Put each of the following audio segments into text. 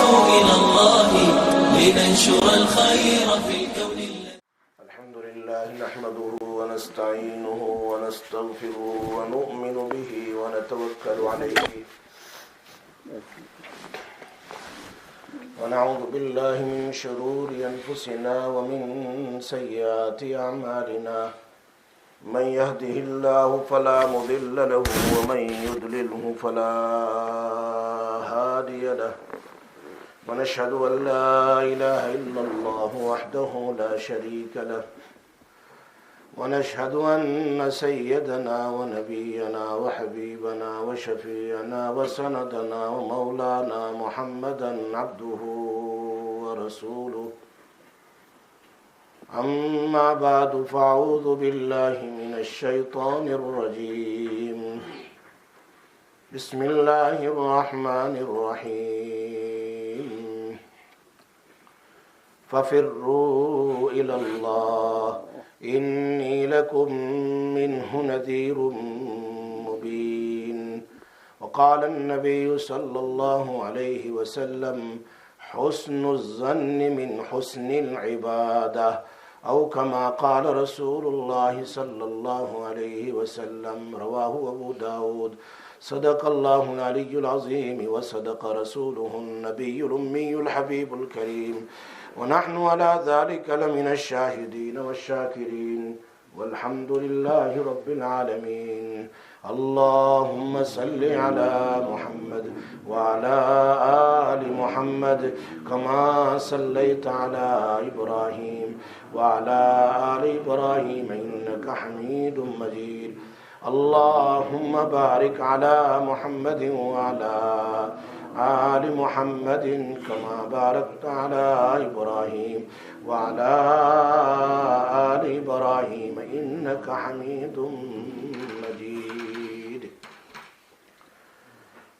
إلى الله لننشر الخير في الكون. الحمد لله نحمده ونستعينه ونستغفره ونؤمن به ونتوكل عليه ونعوذ بالله من شرور أنفسنا ومن سيئات أعمالنا من يهده الله فلا مضل له ومن يضلله فلا هادي له ونشهد أن لا إله إلا الله وحده لا شريك له ونشهد أن سيدنا ونبينا وحبيبنا وشفيعنا وسندنا ومولانا محمدا عبده ورسوله. أما بعد فأعوذ بالله من الشيطان الرجيم. بسم الله الرحمن الرحيم. ففروا إلى الله إني لكم منه نذير مبين. وقال النبي صلى الله عليه وسلم حسن الظن من حسن العبادة أو كما قال رسول الله صلى الله عليه وسلم. رواه أبو داود. صدق الله العلي العظيم وصدق رسوله النبي الأمي الحبيب الكريم ونحن على ذلك لمن الشاهدين والشاكرين والحمد لله رب العالمين. اللهم صل على محمد وعلى آل محمد كما صليت على إبراهيم وعلى آل إبراهيم إنك حميد مجيد. اللهم بارك على محمد وعلى آل محمد كما باركت على إبراهيم وعلى آل إبراهيم إنك حميد مجيد.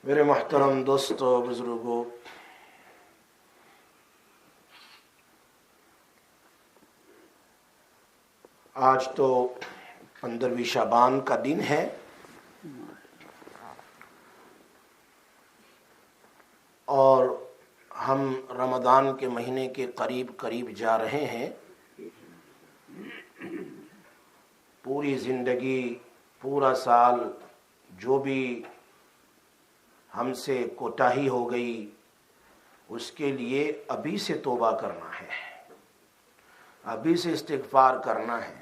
میرے محترم دوستو بزرگو، آج تو 15ویں شعبان کا دن ہے اور ہم رمضان کے مہینے کے قریب جا رہے ہیں. پوری زندگی، پورا سال جو بھی ہم سے کوتاہی ہو گئی اس کے لیے ابھی سے توبہ کرنا ہے، ابھی سے استغفار کرنا ہے،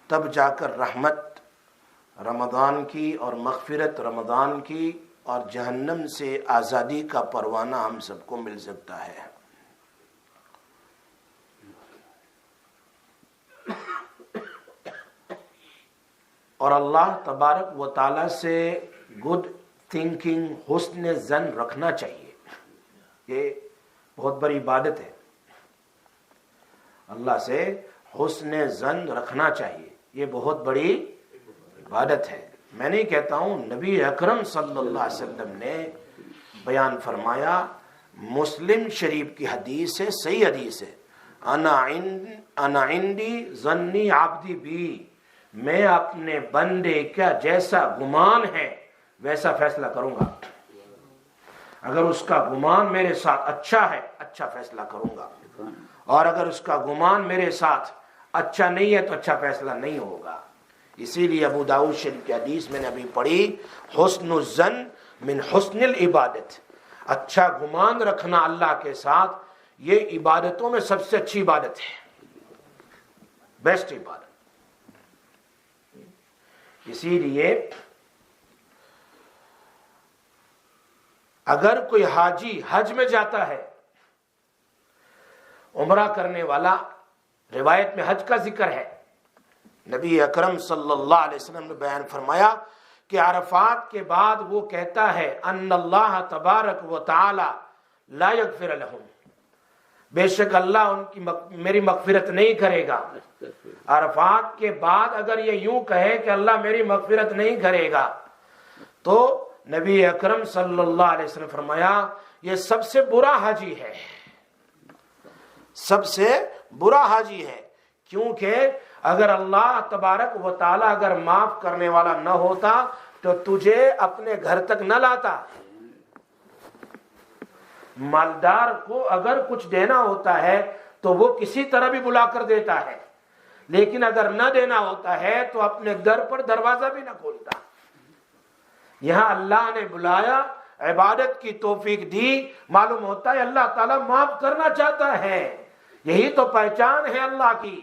تب جا کر رحمت رمضان کی اور مغفرت رمضان کی اور جہنم سے آزادی کا پروانہ ہم سب کو مل سکتا ہے. اور اللہ تبارک و تعالی سے گڈ تھنکنگ، حسن ظن رکھنا چاہیے. یہ بہت بڑی عبادت ہے. اللہ سے حسن ظن رکھنا چاہیے، یہ بہت بڑی عبادت ہے. میں نہیں کہتا ہوں، نبی اکرم صلی اللہ علیہ وسلم نے بیان فرمایا، مسلم شریف کی حدیث ہے، صحیح حدیث ہے، انا عندی ظنی عبدی بی، میں اپنے بندے کا جیسا گمان ہے ویسا فیصلہ کروں گا. اگر اس کا گمان میرے ساتھ اچھا ہے، اچھا فیصلہ کروں گا، اور اگر اس کا گمان میرے ساتھ اچھا نہیں ہے تو اچھا فیصلہ نہیں ہوگا. اسی لیے ابو داؤد شریف کی حدیث میں نے ابھی پڑھی، حسن الظن من حسن العبادت، اچھا گمان رکھنا اللہ کے ساتھ یہ عبادتوں میں سب سے اچھی عبادت ہے، بیسٹ عبادت. اسی لیے اگر کوئی حاجی حج میں جاتا ہے، عمرہ کرنے والا، روایت میں حج کا ذکر ہے، نبی اکرم صلی اللہ علیہ وسلم نے بیان فرمایا کہ عرفات کے بعد وہ کہتا ہے ان اللہ تبارک و تعالی لا یغفر لهم، بے شک اللہ ان کی میری مغفرت نہیں کرے گا. عرفات کے بعد اگر یہ یوں کہے کہ اللہ میری مغفرت نہیں کرے گا تو نبی اکرم صلی اللہ علیہ وسلم فرمایا یہ سب سے برا حاجی ہے، سب سے برا حاجی ہے. کیونکہ اگر اللہ تبارک و تعالی اگر معاف کرنے والا نہ ہوتا تو تجھے اپنے گھر تک نہ لاتا. مالدار کو اگر کچھ دینا ہوتا ہے تو وہ کسی طرح بھی بلا کر دیتا ہے، لیکن اگر نہ دینا ہوتا ہے تو اپنے در پر دروازہ بھی نہ کھولتا۔ یہاں اللہ نے بلایا، عبادت کی توفیق دی، معلوم ہوتا ہے اللہ تعالیٰ معاف کرنا چاہتا ہے۔ یہی تو پہچان ہے اللہ کی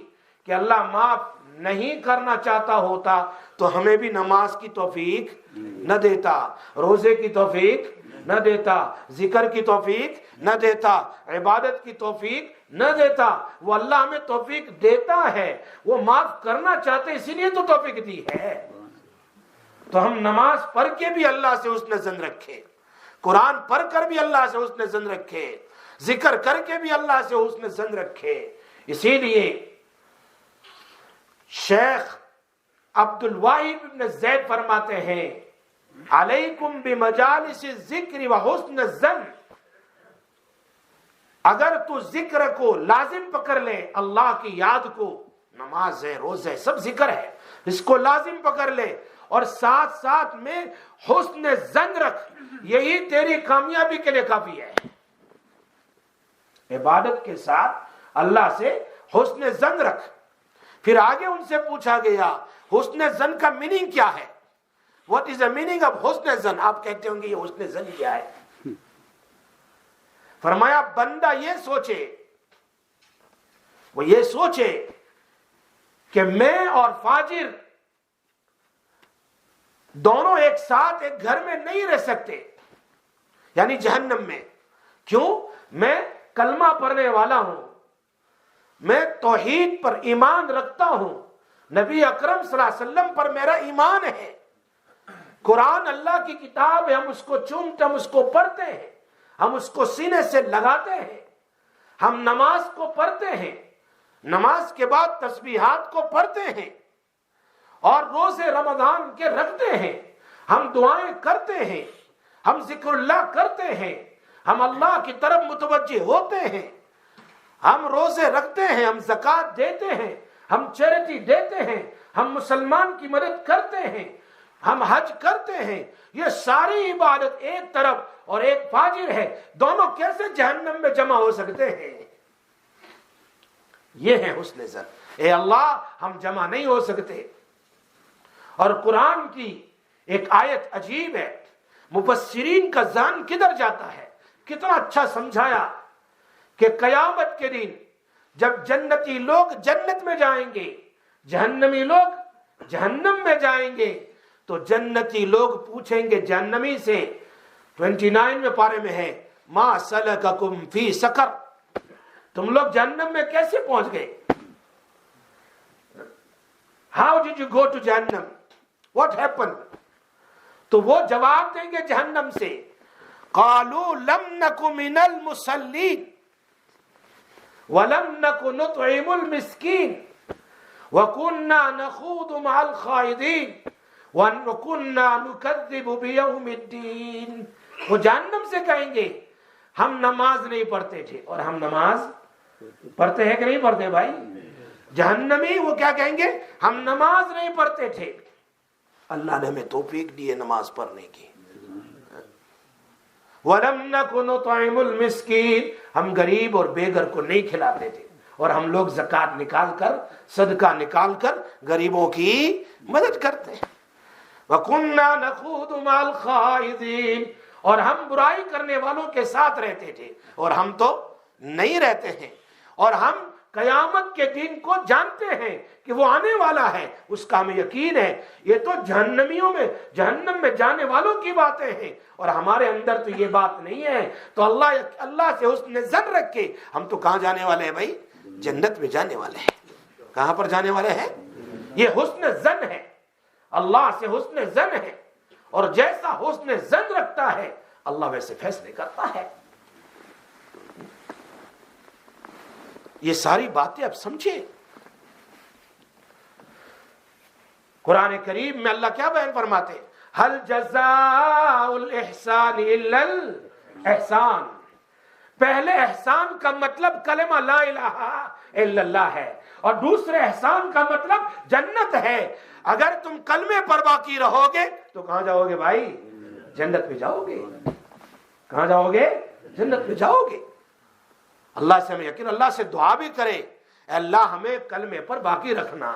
کہ اللہ معاف نہیں کرنا چاہتا ہوتا تو ہمیں بھی نماز کی توفیق نہ دیتا، روزے کی توفیق نہ دیتا، ذکر کی توفیق نہ دیتا، عبادت کی توفیق نہ دیتا۔ وہ اللہ ہمیں توفیق دیتا ہے، وہ معاف کرنا چاہتے اسی لیے تو توفیق دی ہے۔ تو ہم نماز پڑھ کے بھی اللہ سے حسن ظن رکھے، قرآن پڑھ کر بھی اللہ سے حسن ظن رکھے، ذکر کر کے بھی اللہ سے حسن ظن رکھے۔ اسی لیے شیخ عبد الواحد بن زید فرماتے ہیں علیکم بمجالس الذکر و حسن الظن، اگر تو ذکر کو لازم پکڑ لے، اللہ کی یاد کو، نماز ہے، روزہ ہے، سب ذکر ہے، اس کو لازم پکڑ لے اور ساتھ ساتھ میں حسن ظن رکھ، یہی تیری کامیابی کے لیے کافی ہے۔ عبادت کے ساتھ اللہ سے حسن ظن رکھ۔ پھر آگے ان سے پوچھا گیا حسن ظن کا میننگ کیا ہے؟ What is the meaning of حسن ظن؟ آپ کہتے ہوں گے یہ حسن ظن کیا ہے؟ فرمایا بندہ یہ سوچے، وہ یہ سوچے کہ میں اور فاجر دونوں ایک ساتھ ایک گھر میں نہیں رہ سکتے، یعنی جہنم میں۔ کیوں؟ میں کلمہ پڑھنے والا ہوں، میں توحید پر ایمان رکھتا ہوں، نبی اکرم صلی اللہ علیہ وسلم پر میرا ایمان ہے، قرآن اللہ کی کتاب ہے، ہم اس کو چومتے، ہم اس کو پڑھتے ہیں، ہم اس کو سینے سے لگاتے ہیں، ہم نماز کو پڑھتے ہیں، نماز کے بعد تسبیحات کو پڑھتے ہیں اور روزے رمضان کے رکھتے ہیں، ہم دعائیں کرتے ہیں، ہم ذکر اللہ کرتے ہیں، ہم اللہ کی طرف متوجہ ہوتے ہیں، ہم روزے رکھتے ہیں، ہم زکوٰۃ دیتے ہیں، ہم چیریٹی دیتے ہیں، ہم مسلمان کی مدد کرتے ہیں، ہم حج کرتے ہیں۔ یہ ساری عبادت ایک طرف اور ایک فاجر ہے، دونوں کیسے جہنم میں جمع ہو سکتے ہیں؟ یہ ہے حسن ظن۔ اے اللہ ہم جمع نہیں ہو سکتے۔ اور قرآن کی ایک آیت عجیب ہے، مفسرین کا ذہن کدھر جاتا ہے، کتنا اچھا سمجھایا کہ قیامت کے دن جب جنتی لوگ جنت میں جائیں گے، جہنمی لوگ جہنم میں جائیں گے، تو جنتی لوگ پوچھیں گے جہنمی سے، 29 میں پارے میں ہے، ما سلککم فی سقر، تم لوگ جہنم میں کیسے پہنچ گئے؟ How did you go to جہنم؟ What happened؟ تو وہ جواب دیں گے جہنم سے، قالوا لم نک من المصلین وَلَمْ نَكُ نُطْعِمُ الْمِسْكِينَ وَكُنَّا نَخُوضُ مَعَ الْخَائِضِينَ وَكُنَّا نُكَذِّبُ بِيَوْمِ الدِّينِ۔ وہ جہنم سے کہیں گے ہم نماز نہیں پڑھتے تھے، اور ہم نماز پڑھتے ہیں کہ نہیں پڑھتے بھائی؟ جہنمی وہ کیا کہیں گے؟ ہم نماز نہیں پڑھتے تھے، اللہ نے ہمیں توفیق دی ہے نماز پڑھنے کی۔ وَلَمْ نَكُ نُطْعِمُ الْمِسْكِينَ، ہم غریب اور بے گھر کو نہیں کھلاتے تھے، اور ہم لوگ زکوٰۃ نکال کر، صدقہ نکال کر غریبوں کی مدد کرتے ہیں۔ وَكُنَّا نَخُوضُ مَعَ الْخَائِضِينَ، اور ہم برائی کرنے والوں کے ساتھ رہتے تھے، اور ہم تو نہیں رہتے ہیں، اور ہم قیامت کے دن کو جانتے ہیں کہ وہ آنے والا ہے، اس کا ہمیں یقین ہے۔ یہ تو جہنمیوں میں، جہنم میں جانے والوں کی باتیں ہیں، اور ہمارے اندر تو یہ بات نہیں ہے۔ تو اللہ سے حسن ظن رکھ کے ہم تو کہاں جانے والے ہیں بھائی؟ جنت میں جانے والے ہیں۔ کہاں پر جانے والے ہیں؟ یہ حسن ظن ہے، اللہ سے حسن ظن ہے، اور جیسا حسن ظن رکھتا ہے اللہ ویسے فیصلے کرتا ہے۔ یہ ساری باتیں اب سمجھے۔ قرآن کریم میں اللہ کیا بیان فرماتے ہیں؟ هل جزاء الاحسان الا الاحسان۔ پہلے احسان کا مطلب کلمہ لا الہ الا اللہ ہے، اور دوسرے احسان کا مطلب جنت ہے۔ اگر تم کلمے پر باقی رہو گے تو کہاں جاؤ گے بھائی؟ جنت میں جاؤ گے۔ کہاں جاؤ گے؟ جنت میں جاؤ گے. اللہ سے ہمیں یقین, اللہ سے دعا بھی کرے, اللہ ہمیں کلمے پر باقی رکھنا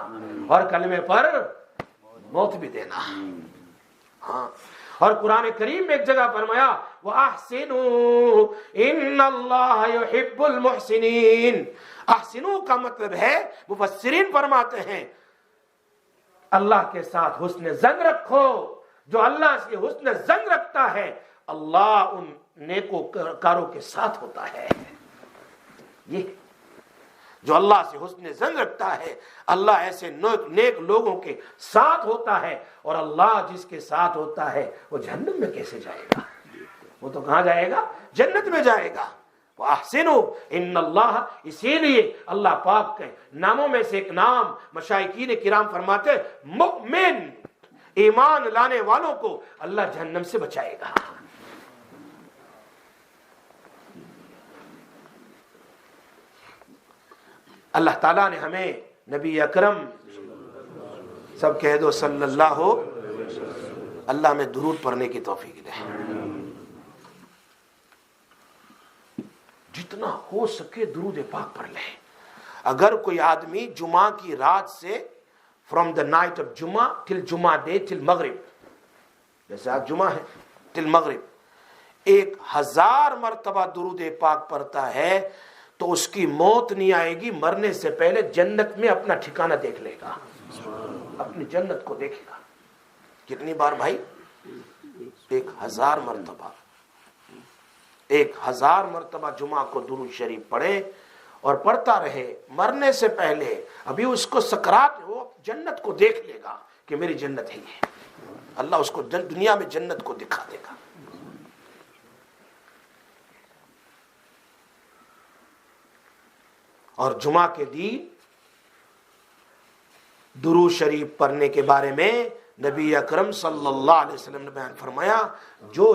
اور کلمے پر موت بھی دینا. ہاں, اور قرآن کریم میں ایک جگہ فرمایا وَأَحْسِنُوا إِنَّ اللَّهَ يُحِبُّ الْمُحْسِنِينَ. احسنو کا مطلب ہے, مفسرین فرماتے ہیں اللہ کے ساتھ حسن ظن رکھو. جو اللہ سے حسن ظن رکھتا ہے اللہ ان نیکوکاروں کے ساتھ ہوتا ہے. یہ جو اللہ سے حسن ظن رکھتا ہے اللہ ایسے نیک لوگوں کے ساتھ ہوتا ہے. اور اللہ جس کے ساتھ ہوتا ہے وہ جہنم میں کیسے جائے گا؟ وہ تو کہاں جائے گا؟ جنت میں جائے گا. وَأَحْسِنُوا إِنَّ اللَّهَ, اسی لیے اللہ پاک کے ناموں میں سے ایک نام مشائقین کرام فرماتے مؤمن, ایمان لانے والوں کو اللہ جہنم سے بچائے گا. اللہ تعالیٰ نے ہمیں نبی اکرم, سب کہہ دو صلی اللہ, اللہ میں درود پڑھنے کی توفیق دے. جتنا ہو سکے درود پاک پڑھ لیں. اگر کوئی آدمی جمعہ کی رات سے فرام دا نائٹ آف جمعہ ٹل جمعہ ڈے ٹل مغرب, جیسے آج جمعہ ہے, ٹل مغرب 1000 مرتبہ درود پاک پڑھتا ہے تو اس کی موت نہیں آئے گی, مرنے سے پہلے جنت میں اپنا ٹھکانہ دیکھ لے گا, اپنی جنت کو دیکھے گا. کتنی بار بھائی؟ 1000 مرتبہ. 1000 مرتبہ جمعہ کو درود شریف پڑھے اور پڑھتا رہے مرنے سے پہلے. ابھی اس کو سکرات, وہ جنت کو دیکھ لے گا کہ میری جنت ہے یہ. اللہ اس کو دنیا میں جنت کو دکھا دے گا. اور جمعہ کے دن درود شریف پڑھنے کے بارے میں نبی اکرم صلی اللہ علیہ وسلم نے بیان فرمایا, جو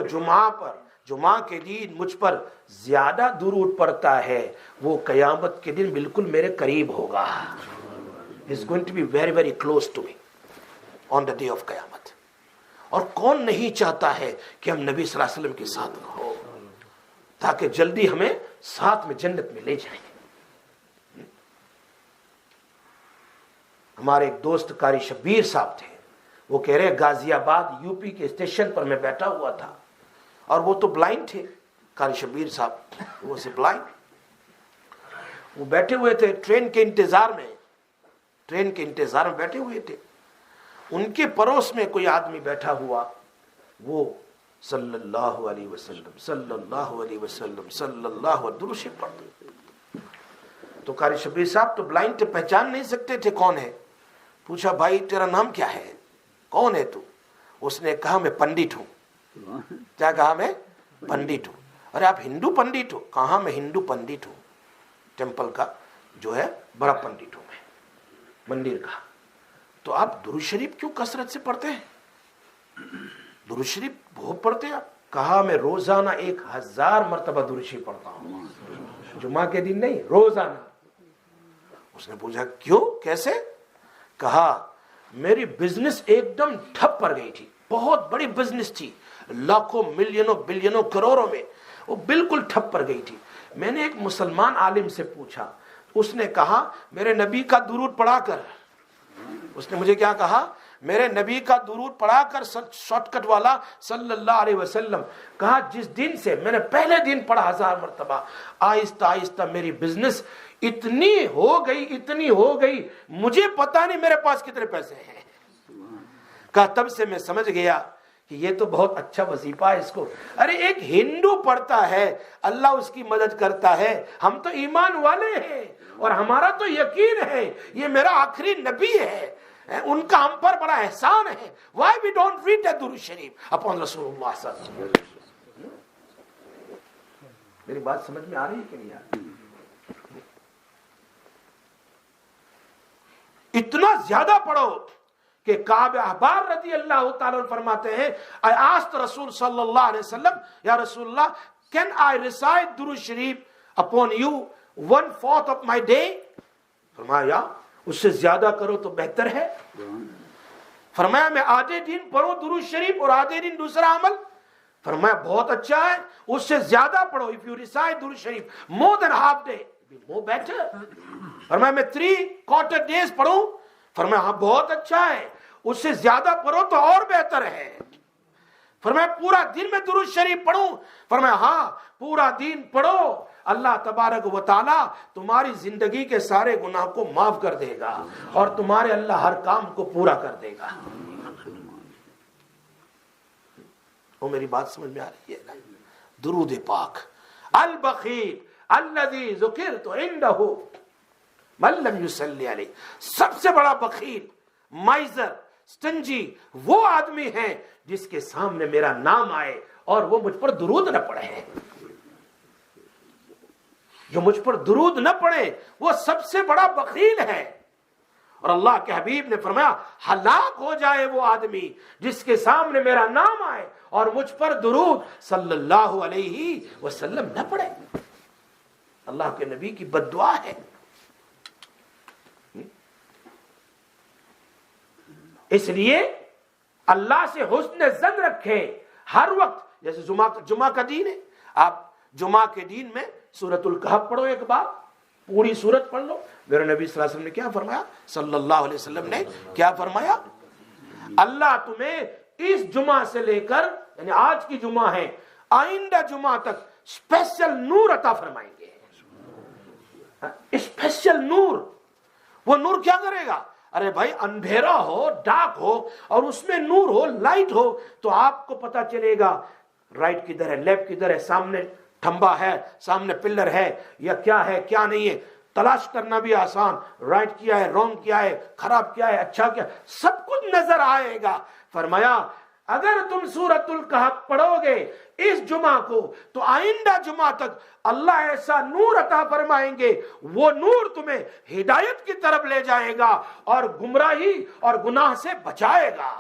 جمعہ کے دن مجھ پر زیادہ درود پڑھتا ہے وہ قیامت کے دن بالکل میرے قریب ہوگا. It's going to be very very close to me on the day of قیامت. اور کون نہیں چاہتا ہے کہ ہم نبی صلی اللہ علیہ وسلم کے ساتھ ہو تاکہ جلدی ہمیں ساتھ میں جنت میں لے جائیں. ہمارے ایک دوست قاری شبیر صاحب تھے, وہ کہہ رہے غازی آباد یو پی کے اسٹیشن پر میں بیٹھا ہوا تھا, اور وہ تو بلائنڈ تھے قاری شبیر صاحب, وہ سے بلائنڈ. وہ بیٹھے ہوئے تھے ٹرین کے انتظار میں بیٹھے ہوئے تھے. ان کے پڑوس میں کوئی آدمی بیٹھا ہوا, وہ صلی اللہ علیہ وسلم صلی اللہ علیہ وسلم صلی اللہ علیہ درود شریف پڑھتے. تو قاری شبیر صاحب تو بلائنڈ تھے, پہچان نہیں سکتے تھے کون ہے. پوچھا بھائی تیرا نام کیا ہے, کون ہے تو؟ اس نے کہا میں پنڈت ہوں. کیا کہا؟ میں پنڈت ہوں. ارے آپ ہندو پنڈت ہو؟ کہاں میں ہندو پنڈت ہوں, ٹیمپل کا جو ہے بڑا پنڈت ہوں میں, مندر کا. تو آپ درود شریف کیوں کثرت سے پڑھتے ہیں؟ درود شریف بہت پڑھتے ہیں آپ. کہا میں روزانہ 1000 مرتبہ درود شریف پڑھتا ہوں, جمعہ کے دن نہیں, روزانہ. اس نے پوچھا کیوں, کیسے؟ کہا میری بزنس ایک دم ٹھپ پڑ گئی تھی, بہت بڑی بزنس تھی, لاکھوں ملینوں بلینوں کروڑوں میں, وہ بالکل ٹھپ پڑ گئی تھی. میں نے ایک مسلمان عالم سے پوچھا, اس نے کہا میرے نبی کا درود پڑھا کر. اس نے مجھے کیا کہا؟ میرے نبی کا درود پڑھا کر, شارٹ کٹ والا صلی اللہ علیہ وسلم. کہا جس دن سے میں نے پہلے دن پڑھا 1000 مرتبہ, آہستہ آہستہ میری بزنس اتنی ہو گئی مجھے پتا نہیں میرے پاس کتنے پیسے ہیں. کہا تب سے میں سمجھ گیا کہ یہ تو بہت اچھا وظیفہ ہے اس کو. ارے ایک ہندو پڑھتا ہے اللہ اس کی مدد کرتا ہے, ہم تو ایمان والے ہیں اور ہمارا تو یقین ہے یہ میرا آخری نبی ہے, ان کا ہم پر بڑا احسان ہے. Why we don't read the درود شریف upon رسول اللہ صلی اللہ علیہ وسلم. میری بات سمجھ میں آ رہی ہے کہ نہیں آ رہی؟ اتنا زیادہ پڑھو کہ کعب احبار رضی اللہ تعالیٰ فرماتے ہیں I asked رسول صلی اللہ علیہ وسلم, یا رسول اللہ can I recite درود شریف upon you 1/4 of my day? فرمایا اس سے زیادہ کرو تو بہتر ہے. فرمایا میں آدھے دن پڑھوں درود شریف اور آدھے دن دوسرا عمل. فرمایا بہت اچھا ہے، اس سے زیادہ پڑھو. if you recite درود شریف more than half day more better. فرمایا میں 3/4 days پڑھوں. فرمایا ہاں بہت اچھا ہے، اس سے زیادہ پڑھو تو اور بہتر ہے. فرمایا پورا دن میں درود شریف پڑھوں. فرمایا ہاں پورا دن پڑھو، اللہ تبارک و تعالی تمہاری زندگی کے سارے گناہ کو معاف کر دے گا اور تمہارے اللہ ہر کام کو پورا کر دے گا. وہ میری بات سمجھ میں آ رہی ہے نا؟ درود پاک. البخیل الذی ذکرت عندہ من لم یصلی علیہ. سب سے بڑا بخیل، مائزر، سٹنجی وہ آدمی ہے جس کے سامنے میرا نام آئے اور وہ مجھ پر درود نہ پڑھے. جو مجھ پر درود نہ پڑھے وہ سب سے بڑا بخیل ہے. اور اللہ کے حبیب نے فرمایا ہلاک ہو جائے وہ آدمی جس کے سامنے میرا نام آئے اور مجھ پر درود صلی اللہ علیہ وسلم نہ پڑھے. اللہ کے نبی کی بد دعا ہے. اس لیے اللہ سے حسن ظن رکھے ہر وقت. جیسے جمعہ کا دین ہے، آپ جمعہ کے دین میں سورۃ الکہف پڑھو، ایک بار پوری سورت پڑھ لو. میرے نبی صلی اللہ علیہ وسلم نے کیا فرمایا؟ صلی اللہ علیہ وسلم نے کیا فرمایا؟ اللہ تمہیں اس جمعہ سے لے کر، یعنی آج کی جمعہ ہے، آئندہ جمعہ تک اسپیشل نور عطا فرمائیں گے. اسپیشل نور. وہ نور کیا کرے گا؟ ارے بھائی اندھیرا ہو، ڈارک ہو اور اس میں نور ہو، لائٹ ہو، تو آپ کو پتا چلے گا رائٹ کدھر ہے، لیفٹ کدھر ہے، سامنے تھمبا ہے، سامنے پلر ہے، یا کیا ہے کیا نہیں ہے. تلاش کرنا بھی آسان، رائٹ کیا ہے، رونگ کیا ہے، خراب کیا ہے، اچھا کیا، سب کچھ نظر آئے گا. فرمایا اگر تم سورۃ الکہف پڑھو گے اس جمعہ کو تو آئندہ جمعہ تک اللہ ایسا نور عطا فرمائیں گے، وہ نور تمہیں ہدایت کی طرف لے جائے گا اور گمراہی اور گناہ سے بچائے گا.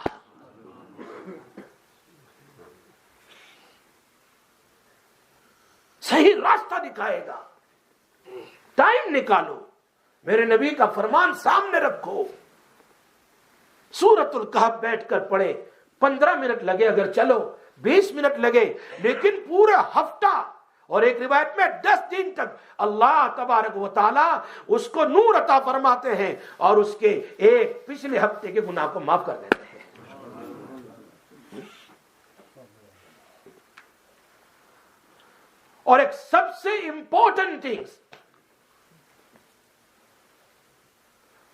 صحیح راستہ دکھائے گا. ٹائم نکالو، میرے نبی کا فرمان سامنے رکھو. سورۃ الکہف بیٹھ کر پڑھے، 15 منٹ لگے اگر چلو، 20 منٹ لگے، لیکن پورا ہفتہ اور ایک روایت میں 10 دن تک اللہ تبارک و تعالی اس کو نور عطا فرماتے ہیں اور اس کے ایک پچھلے ہفتے کے گناہ کو معاف کر دیتے ہیں. اور ایک سب سے امپورٹنٹ تھنگس،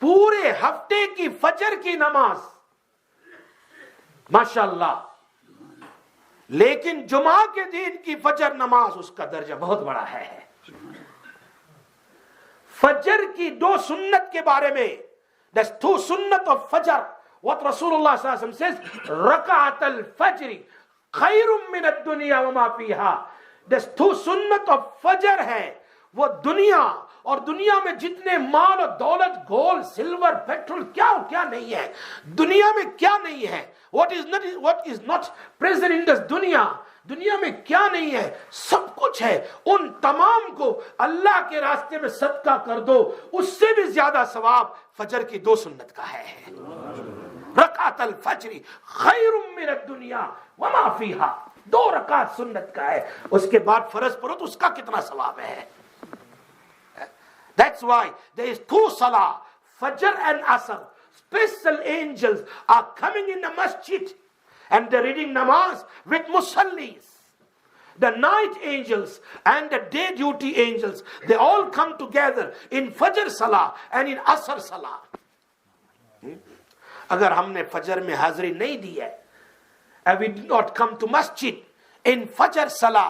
پورے ہفتے کی فجر کی نماز ماشاءاللہ، لیکن جمعہ کے دن کی فجر نماز اس کا درجہ بہت بڑا ہے. فجر کی 2 سنت کے بارے میں، there's 2 sunnat of fajr, what Rasulullah sallallahu alaihi wasallam says, رکعت الفجر خیر من الدنیا وما فیہا. there's 2 sunnat of فجر ہے، وہ دنیا اور دنیا میں جتنے مال و دولت، گولڈ، سلور، پیٹرول، کیا نہیں ہے دنیا میں، کیا نہیں ہے، what is not present in this دنیا، دنیا میں کیا نہیں ہے، سب کچھ ہے. ان تمام کو اللہ کے راستے میں صدقہ کر دو، اس سے بھی زیادہ ثواب فجر کی 2 سنت کا ہے. رکعت الفجر خیر من الدنیا وما فیہا، 2 رکعت سنت کا ہے. اس کے بعد فرض پڑھو تو اس کا کتنا ثواب ہے. That's why there is 2 salah, Fajr and Asr. Special angels are coming in the masjid and they're reading namaz with musallis. The night angels and the day duty angels, they all come together in Fajr salah and in Asr salah. اگر ہم نے فجر میں حاضری نہیں دی ہے, and we did not come to masjid in Fajr salah,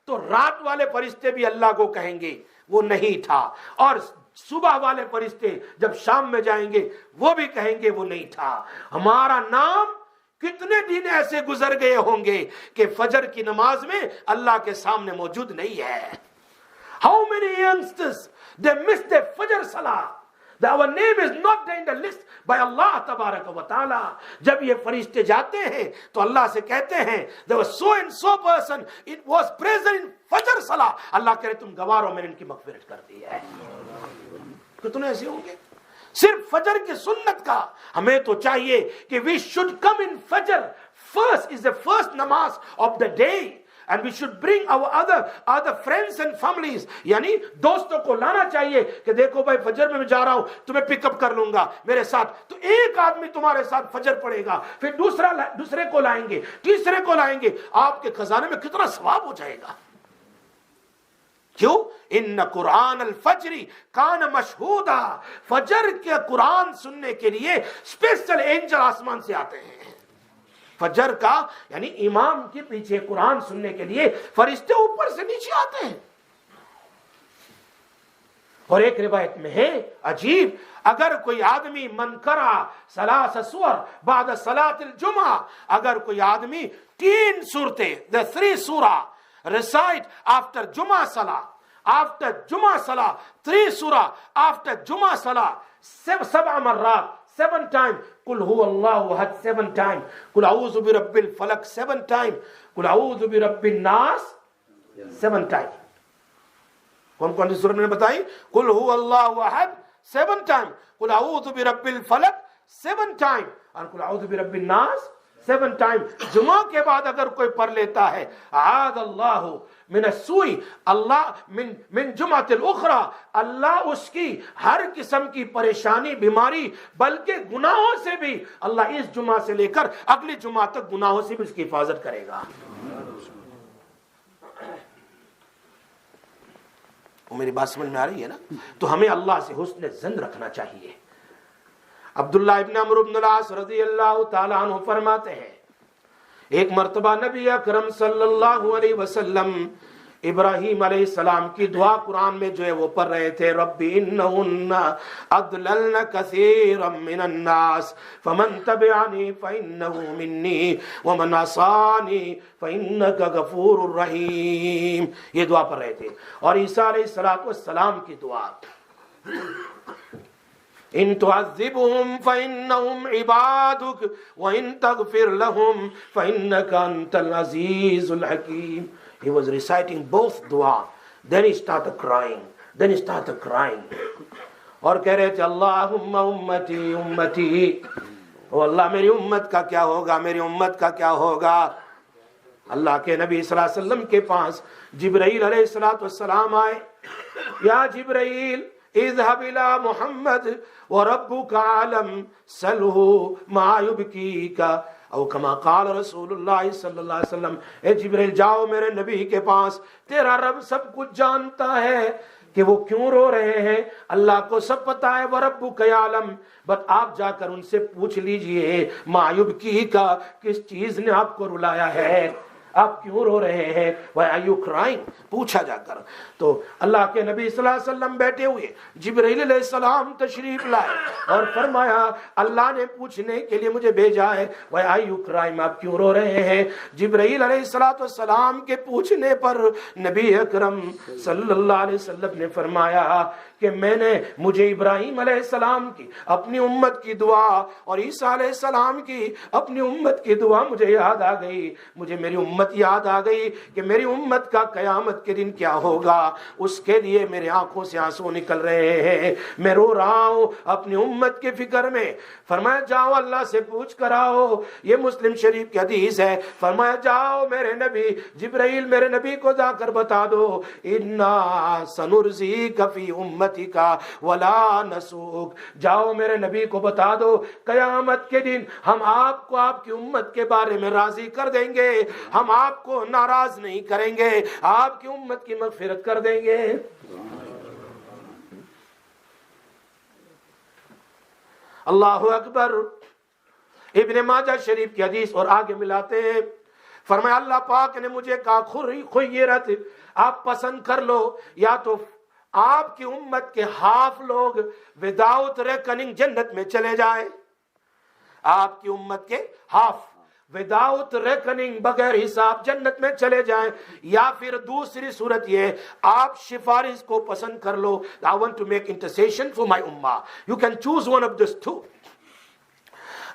تو رات والے فرشتے بھی اللہ کو کہیں گے وہ نہیں تھا, اور صبح والے فرشتے جب شام میں جائیں گے وہ بھی کہیں گے وہ نہیں تھا. ہمارا نام کتنے دن ایسے گزر گئے ہوں گے کہ فجر کی نماز میں اللہ کے سامنے موجود نہیں ہے. How many youngsters they missed the Fajr Salah? That our name is not there in the list by Allah Tabaraka wa Ta'ala. جب یہ فرشتے جاتے ہیں تو اللہ سے کہتے ہیں there was so and so person, it was present in Fajr Salah. اللہ کہے تم گوارو, میں نے ان کی مغفرت کر دی ہے. کتنے ایسے ہوں گے صرف فجر کی سنت کا. ہمیں تو چاہیے کہ we should come in Fajr first is the first namaz of the day. And we should bring our other friends and families. یعنی دوستوں کو لانا چاہیے کہ دیکھو بھائی فجر میں جا رہا ہوں, تمہیں پک اپ کر لوں گا میرے ساتھ. تو ایک آدمی تمہارے ساتھ فجر پڑھے گا, پھر دوسرے کو لائیں گے, تیسرے کو لائیں گے. آپ کے خزانے میں کتنا ثواب ہو جائے گا. کیوں؟ ان قرآن الفجر کان مشہودا. فجر کے قرآن سننے کے لیے اسپیشل اینجل آسمان سے آتے ہیں. فجر کا یعنی امام کے پیچھے قرآن سننے کے لیے فرشتے اوپر سے نیچے آتے ہیں. اور ایک روایت میں ہے عجیب, اگر کوئی آدمی من کرا ثلاث سور بعد صلاۃ الجمعہ, اگر کوئی آدمی 3 سورتیں the 3 surah recite after Jum'ah Salah, after Jum'ah Salah 3 surah after Jum'ah Salah 7 مرات 7 times, قل هو اللہ احد 7 times, قل اعوذ برب الفلق 7 times, قل اعوذ برب الناس 7 times. کون کون سی سورت میں نے بتائی؟ قل هو اللہ احد 7 times, قل اعوذ برب الفلق 7 times, اور قل اعوذ برب الناس 7 times. جمعہ کے بعد اگر کوئی پڑھ لیتا ہے اعاذ اللہ من السوء, اللہ من جمعۃ الاخرى, اللہ اس کی ہر قسم کی پریشانی بیماری بلکہ گناہوں سے بھی اللہ اس جمعہ سے لے کر اگلی جمعہ تک گناہوں سے بھی اس کی حفاظت کرے گا. میری بات سمجھ میں آ رہی ہے نا؟ تو ہمیں اللہ سے حسن ظن رکھنا چاہیے. عبداللہ ابن عمرو بن العاص رضی اللہ تعالیٰ عنہ فرماتے ہیں, ایک مرتبہ نبی اکرم صلی اللہ علیہ وسلم ابراہیم علیہ السلام کی دعا قرآن میں جو ہے وہ پڑھ رہے تھے, رب انہن اضللن کثیرا من الناس فمن تبعنی فانہ منی ومن عصانی فانک غفور رحیم. یہ دعا پڑھ رہے تھے. اور عیسیٰ علیہ السلام کی دعا, ان تعذبهم فانهم عبادك وان تغفر لهم فانك انت العزيز الحكيم. He was reciting both dua, then he started crying, اور کہہ رہے تھے اللہم امتی امتی, او اللہ میری امت کا کیا ہوگا, میری امت کا کیا ہوگا. اللہ کے نبی صلی اللہ علیہ وسلم کے پاس جبرائیل علیہ السلام آئے, یا جبرائیل اذهب الى محمد وربك عالم سلہ ما یبکیک, او کما قال رسول اللہ صلی اللہ علیہ وسلم, اے جبرائیل جاؤ میرے نبی کے پاس, تیرا رب سب کچھ جانتا ہے کہ وہ کیوں رو رہے ہیں, اللہ کو سب پتا ہے. وَرَبُّكَ يَعْلَمُ, بس آپ جا کر ان سے پوچھ لیجئے مَا يُبْكِيكَ, کس چیز نے آپ کو رلایا ہے, آپ کیوں رو رہے ہیں. Why are you crying? پوچھا جا کر. تو اللہ کے نبی صلی اللہ علیہ وسلم بیٹھے ہوئے, جبرائیل علیہ السلام تشریف لائے اور فرمایا اللہ نے پوچھنے کے لیے مجھے بھیجا ہے. Why are you crying? آپ کیوں رو رہے ہیں. جبرائیل علیہ السلام کے پوچھنے پر نبی اکرم صلی اللہ علیہ وسلم نے فرمایا کہ مجھے ابراہیم علیہ السلام کی اپنی امت کی دعا اور عیسیٰ علیہ السلام کی اپنی امت کی دعا مجھے یاد آ گئی. مجھے میری امت یاد آ گئی کہ میری امت کا قیامت کے دن کیا ہوگا. اس کے لیے میرے آنکھوں سے آنسو نکل رہے ہیں, میں رو رہا ہوں اپنی امت کی فکر میں. فرمایا جاؤ اللہ سے پوچھ کر آؤ, یہ مسلم شریف کی حدیث ہے. فرمایا جاؤ میرے نبی جبرائیل میرے نبی کو جا کر بتا دو, انا سنرزیک فی امتک ولا نسوک, جاؤ میرے نبی کو بتا دو قیامت کے دن ہم آپ کو آپ کی امت کے بارے میں راضی کر دیں گے, ہم آپ کو ناراض نہیں کریں گے, آپ کی امت کی مغفرت کر دیں گے. اللہ اکبر. ابن ماجہ شریف کی حدیث اور آگے ملاتے ہیں. فرمایا اللہ پاک نے مجھے کہا خیرت, آپ پسند کر لو, یا تو آپ کی امت کے ہاف لوگ وداؤٹ ریکننگ جنت میں چلے جائیں, آپ کی امت کے ہاف وداؤٹ ریکننگ بغیر حساب جنت میں چلے جائیں, یا پھر دوسری صورت یہ آپ سفارش کو پسند کر لو. I want to make intercession for my ummah. You can choose one of these two.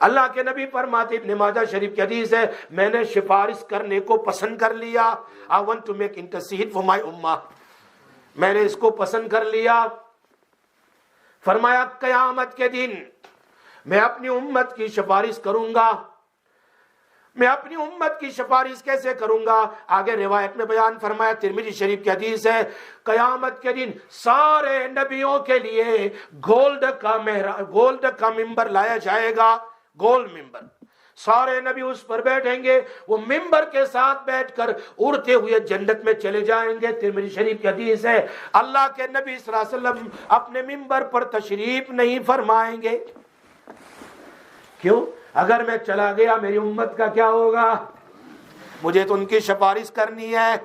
اللہ کے نبی فرماتے, ابن ماجہ شریف کی حدیث ہے, میں نے سفارش کرنے کو پسند کر لیا. I want to make intercession for my ummah. میں نے اس کو پسند کر لیا. فرمایا قیامت کے دن میں اپنی امت کی سفارش کروں گا. میں اپنی امت کی سفارش کیسے کروں گا؟ آگے روایت میں بیان فرمایا، ترمذی شریف کی حدیث ہے، قیامت کے دن سارے نبیوں کے لیے گولڈ کا ممبر لایا جائے گا، گولڈ ممبر، سارے نبی اس پر بیٹھیں گے، وہ ممبر کے ساتھ بیٹھ کر اڑتے ہوئے جنت میں چلے جائیں گے۔ ترمذی شریف کی حدیث ہے، اللہ کے نبی صلی اللہ علیہ وسلم اپنے ممبر پر تشریف نہیں فرمائیں گے۔ کیوں؟ اگر میں چلا گیا میری امت کا کیا ہوگا؟ مجھے تو ان کی سفارش کرنی ہے،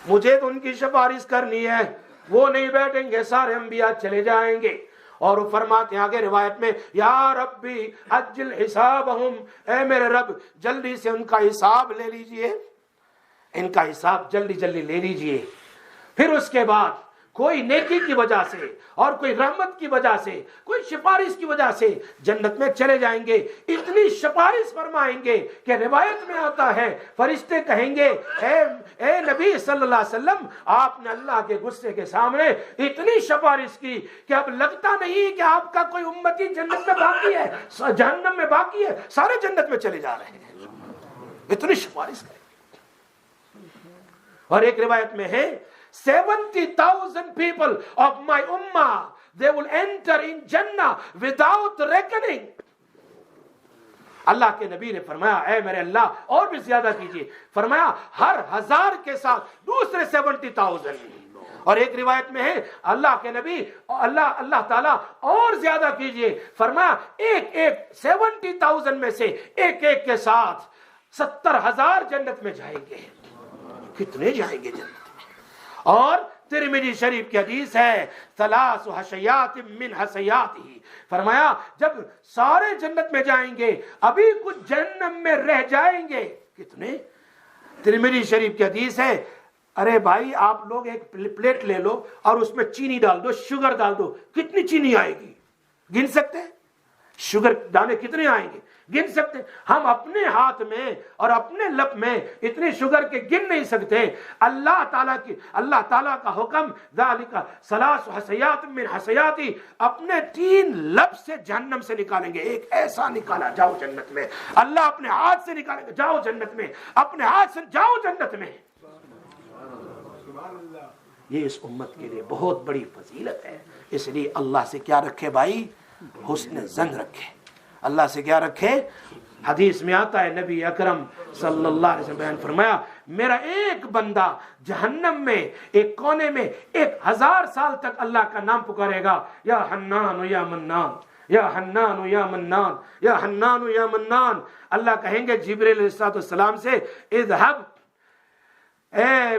مجھے تو ان کی سفارش کرنی ہے۔ وہ نہیں بیٹھیں گے، سارے انبیاء چلے جائیں گے۔ اور وہ فرماتے ہیں آگے روایت میں، یا ربی اجل حسابہم، اے میرے رب جلدی سے ان کا حساب لے لیجئے، ان کا حساب جلدی جلدی لے لیجئے۔ پھر اس کے بعد کوئی نیکی کی وجہ سے اور کوئی رحمت کی وجہ سے، کوئی سفارش کی وجہ سے جنت میں چلے جائیں گے۔ اتنی سفارش فرمائیں گے کہ روایت میں آتا ہے فرشتے کہیں گے، اے نبی صلی اللہ علیہ وسلم، آپ نے اللہ کے غصے کے سامنے اتنی سفارش کی کہ اب لگتا نہیں کہ آپ کا کوئی امتی جنت میں باقی ہے، جہنم میں باقی ہے، سارے جنت میں چلے جا رہے ہیں۔ اتنی سفارش کریں گے۔ اور ایک روایت میں ہے 70,000 people of my ummah, they will enter in Jannah without reckoning۔ اللہ کے نبی نے فرمایا، اے میرے اللہ اور بھی زیادہ کیجئے، فرمایا ہر 1000 کے ساتھ دوسرے 70,000۔ اور ایک روایت میں ہے اللہ کے نبی، اللہ تعالیٰ اور زیادہ کیجئے، فرمایا ایک 70,000 میں سے ایک کے ساتھ 70,000 جنت میں جائیں گے۔ کتنے جائیں گے جنت میں؟ اور ترمذی شریف کی حدیث ہے، 3 حشیات من حسیاتہ، فرمایا جب سارے جنت میں جائیں گے ابھی کچھ جہنم میں رہ جائیں گے۔ کتنے؟ ترمذی شریف کی حدیث ہے، ارے بھائی آپ لوگ ایک پلیٹ لے لو اور اس میں چینی ڈال دو، شوگر ڈال دو، کتنی چینی آئے گی؟ گن سکتے ہیں؟ شوگر دانے کتنے آئیں گے؟ گن سکتے؟ ہم اپنے ہاتھ میں اور اپنے لب میں اتنی شوگر کے گن نہیں سکتے۔ اللہ تعالیٰ کا حکم، ذالک 3 حسیات من حسیاتی، اپنے 3 لب سے جہنم سے نکالیں گے، ایک ایسا نکالا جاؤ جنت میں، اللہ اپنے ہاتھ سے نکالیں گے جاؤ جنت میں، اپنے ہاتھ سے جاؤ جنت میں۔ یہ اس امت کے لیے بہت بڑی فضیلت ہے۔ اس لیے اللہ سے کیا رکھے بھائی؟ حسن ظن رکھے۔ اللہ سے کیا رکھے؟ حدیث میں آتا ہے نبی اکرم صلی اللہ علیہ وسلم بیان فرمایا، میرا ایک بندہ جہنم میں ایک کونے میں 1000 سال تک اللہ کا نام پکارے گا، یا حنان یا منان، یا حنان یا منان، یا حنان یا منان۔ اللہ کہیں گے جبریل علیہ السلام سے، اذهب، اے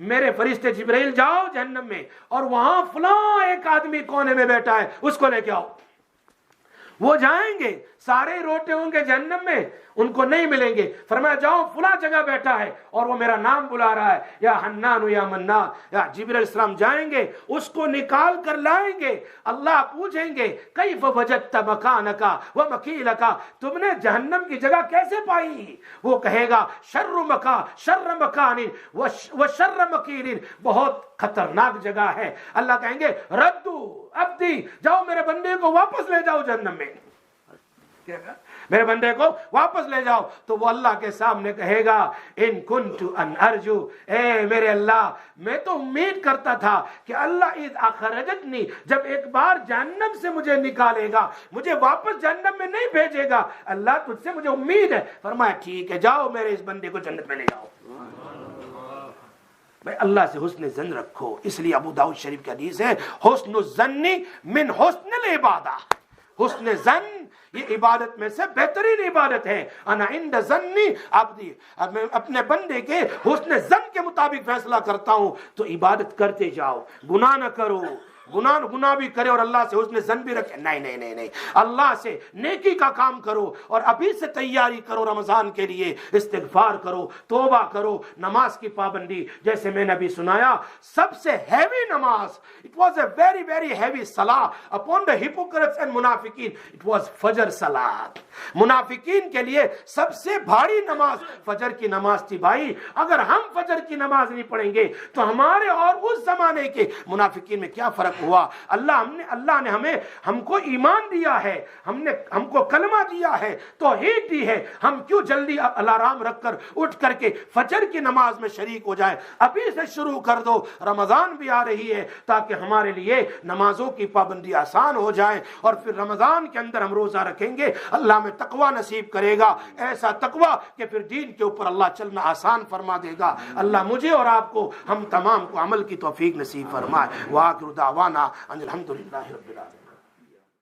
میرے فرشتے جبرائیل جاؤ جہنم میں اور وہاں فلاں ایک آدمی کونے میں بیٹھا ہے، اس کو لے کے آؤ۔ وہ جائیں گے، سارے روٹے ہوں گے جہنم میں، ان کو نہیں ملیں گے، فرمایا جاؤ فلاں جگہ بیٹھا ہے اور وہ میرا نام بلا رہا ہے، یا حنان یا منان۔ یا جبرائیل علیہ السلام جائیں گے، اس کو نکال کر لائیں گے، اللہ پوچھیں گے کیف وجدت مکانک و مکیلک، تم نے جہنم کی جگہ کیسے پائی؟ وہ کہے گا شر مکان و شر مکیل، بہت خطرناک جگہ ہے۔ اللہ کہیں گے ردو عبدی، جاؤ میرے بندے کو واپس لے جاؤ جہنم میں، میرے بندے کو واپس لے جاؤ۔ تو وہ اللہ کے سامنے کہے گا ان کنت ان ارجو، اے میرے اللہ میں تو امید کرتا تھا کہ اللہ اذ اخرجتنی، جب ایک بار جہنم سے مجھے نکالے گا، مجھے واپس جہنم میں نہیں بھیجے گا، اللہ تجھ سے مجھے امید ہے۔ فرمایا ٹھیک ہے، جاؤ میرے اس بندے کو جنت میں لے جاؤ۔ بھائی اللہ سے حسن ظن رکھو۔ اس لیے ابو داؤد شریف کی حدیث ہے، حسن الظن من حسن العبادہ، حسن ظن یہ عبادت میں سے بہترین عبادت ہے۔ انا عند ظن عبدی، میں اپنے بندے کے حسن ظن کے مطابق فیصلہ کرتا ہوں، تو عبادت کرتے جاؤ، گناہ نہ کرو، گناہ بھی کرے اور اللہ سے حسن ظن بھی رکھے، نہیں، اللہ سے نیکی کا کام کرو، اور ابھی سے تیاری کرو رمضان کے لیے، استغفار کرو، توبہ کرو، نماز کی پابندی، جیسے میں نے ابھی سنایا سب سے ہیوی نماز، it was a very very heavy salah upon the hypocrites and منافقین، it was فجر صلاۃ۔ منافقین کے لیے سب سے بھاری نماز فجر کی نماز تھی۔ بھائی اگر ہم فجر کی نماز نہیں پڑھیں گے تو ہمارے اور اس زمانے کے منافقین میں کیا فرق ہوا. اللہ نے ہم کو ایمان دیا ہے, ہم کو کلمہ دیا ہے, توحید دی ہے. ہم کیوں جلدی الارم رکھ کر اٹھ کر کے فجر کی نماز میں شریک ہو جائیں؟ ابھی سے شروع کر دو. رمضان بھی آ رہی ہے تاکہ ہمارے لیے نمازوں کی پابندی آسان ہو جائے, اور پھر رمضان کے اندر ہم روزہ رکھیں گے. اللہ میں تقوی نصیب کرے گا, ایسا تقوی کہ پھر دین کے اوپر اللہ چلنا آسان فرما دے گا. اللہ مجھے اور آپ کو, ہم تمام کو عمل کی توفیق نصیب فرمائے. وآخر دعوانا ان الحمدللہ رب العالمین.